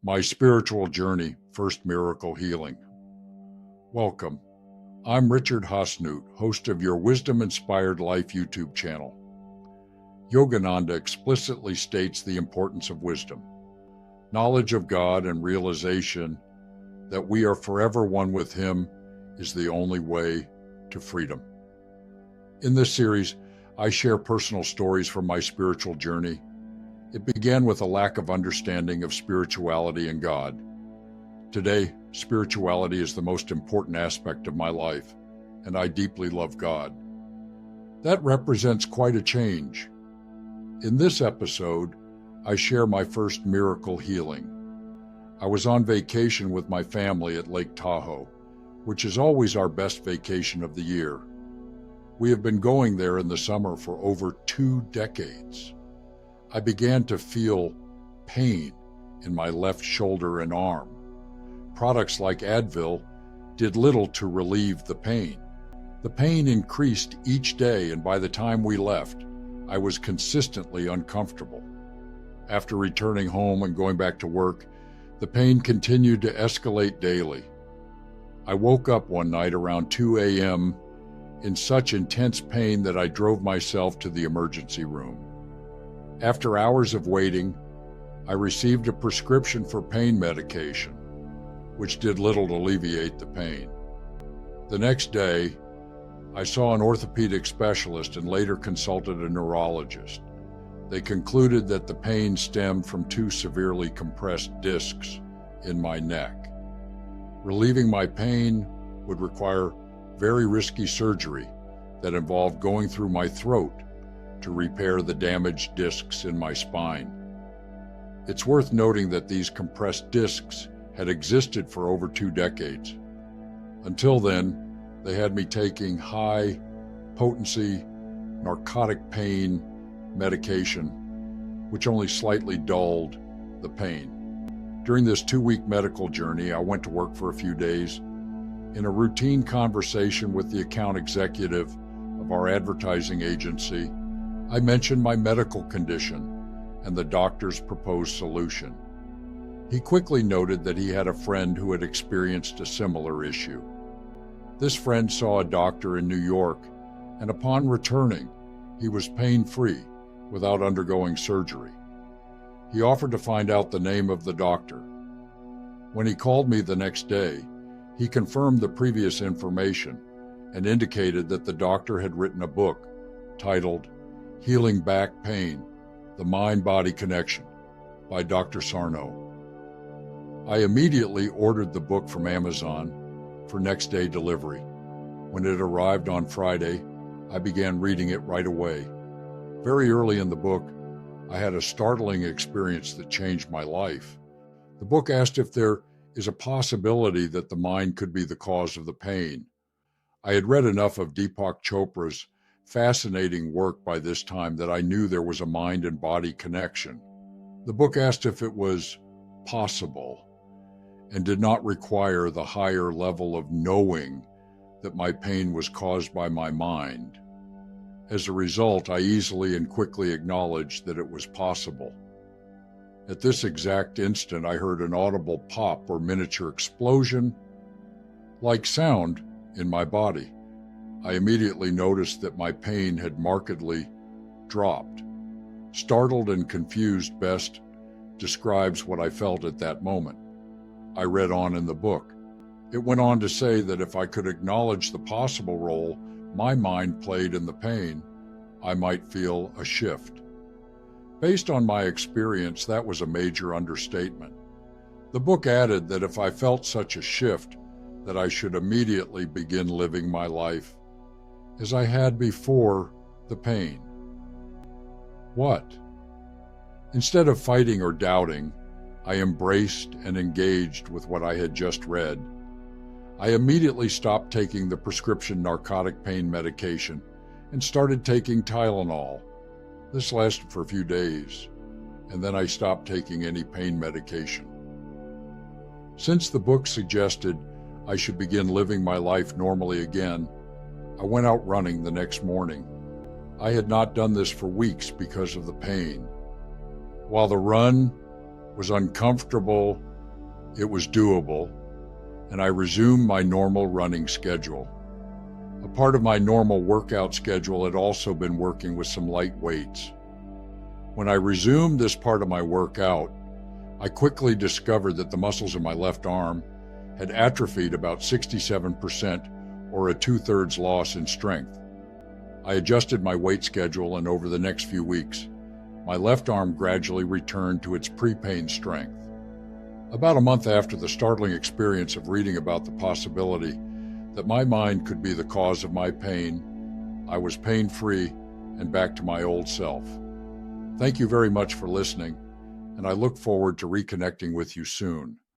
My Spiritual Journey, First Miracle Healing. Welcome. I'm Richard Hasnut, host of your Wisdom-Inspired Life YouTube channel. Yogananda explicitly states the importance of wisdom, knowledge of God, and realization that we are forever one with Him is the only way to freedom. In this series, I share personal stories from my spiritual journey. It began with a lack of understanding of spirituality and God. Today, spirituality is the most important aspect of my life, and I deeply love God. That represents quite a change. In this episode, I share my first miracle healing. I was on vacation with my family at Lake Tahoe, which is always our best vacation of the year. We have been going there in the summer for over 2 decades. I began to feel pain in my left shoulder and arm. Products like Advil did little to relieve the pain. The pain increased each day, and by the time we left, I was consistently uncomfortable. After returning home and going back to work, the pain continued to escalate daily. I woke up one night around 2 a.m. in such intense pain that I drove myself to the emergency room. After hours of waiting, I received a prescription for pain medication, which did little to alleviate the pain. The next day, I saw an orthopedic specialist and later consulted a neurologist. They concluded that the pain stemmed from 2 severely compressed discs in my neck. Relieving my pain would require very risky surgery that involved going through my throat to repair the damaged discs in my spine. It's worth noting that these compressed discs had existed for over 2 decades. Until then, they had me taking high-potency narcotic pain medication, which only slightly dulled the pain. During this 2-week medical journey, I went to work for a few days. In a routine conversation with the account executive of our advertising agency, I mentioned my medical condition and the doctor's proposed solution. He quickly noted that he had a friend who had experienced a similar issue. This friend saw a doctor in New York, and upon returning, he was pain-free without undergoing surgery. He offered to find out the name of the doctor. When he called me the next day, he confirmed the previous information and indicated that the doctor had written a book titled Healing Back Pain, The Mind-Body Connection by Dr. Sarno. I immediately ordered the book from Amazon for next-day delivery. When it arrived on Friday, I began reading it right away. Very early in the book, I had a startling experience that changed my life. The book asked if there is a possibility that the mind could be the cause of the pain. I had read enough of Deepak Chopra's fascinating work by this time that I knew there was a mind and body connection. The book asked if it was possible and did not require the higher level of knowing that my pain was caused by my mind. As a result, I easily and quickly acknowledged that it was possible. At this exact instant, I heard an audible pop or miniature explosion like sound in my body. I immediately noticed that my pain had markedly dropped. Startled and confused best describes what I felt at that moment. I read on in the book. It went on to say that if I could acknowledge the possible role my mind played in the pain, I might feel a shift. Based on my experience, that was a major understatement. The book added that if I felt such a shift, that I should immediately begin living my life as I had before the pain. What? Instead of fighting or doubting, I embraced and engaged with what I had just read. I immediately stopped taking the prescription narcotic pain medication and started taking Tylenol. This lasted for a few days, and then I stopped taking any pain medication. Since the book suggested I should begin living my life normally again, I went out running the next morning. I had not done this for weeks because of the pain. While the run was uncomfortable It was doable, and I resumed my normal running schedule. A part of my normal workout schedule had also been working with some light weights. When I resumed this part of my workout, I quickly discovered that the muscles in my left arm had atrophied about 67%, or a 2/3 loss in strength. I adjusted my weight schedule, and over the next few weeks, my left arm gradually returned to its pre-pain strength. About a month after the startling experience of reading about the possibility that my mind could be the cause of my pain, I was pain-free and back to my old self. Thank you very much for listening, and I look forward to reconnecting with you soon.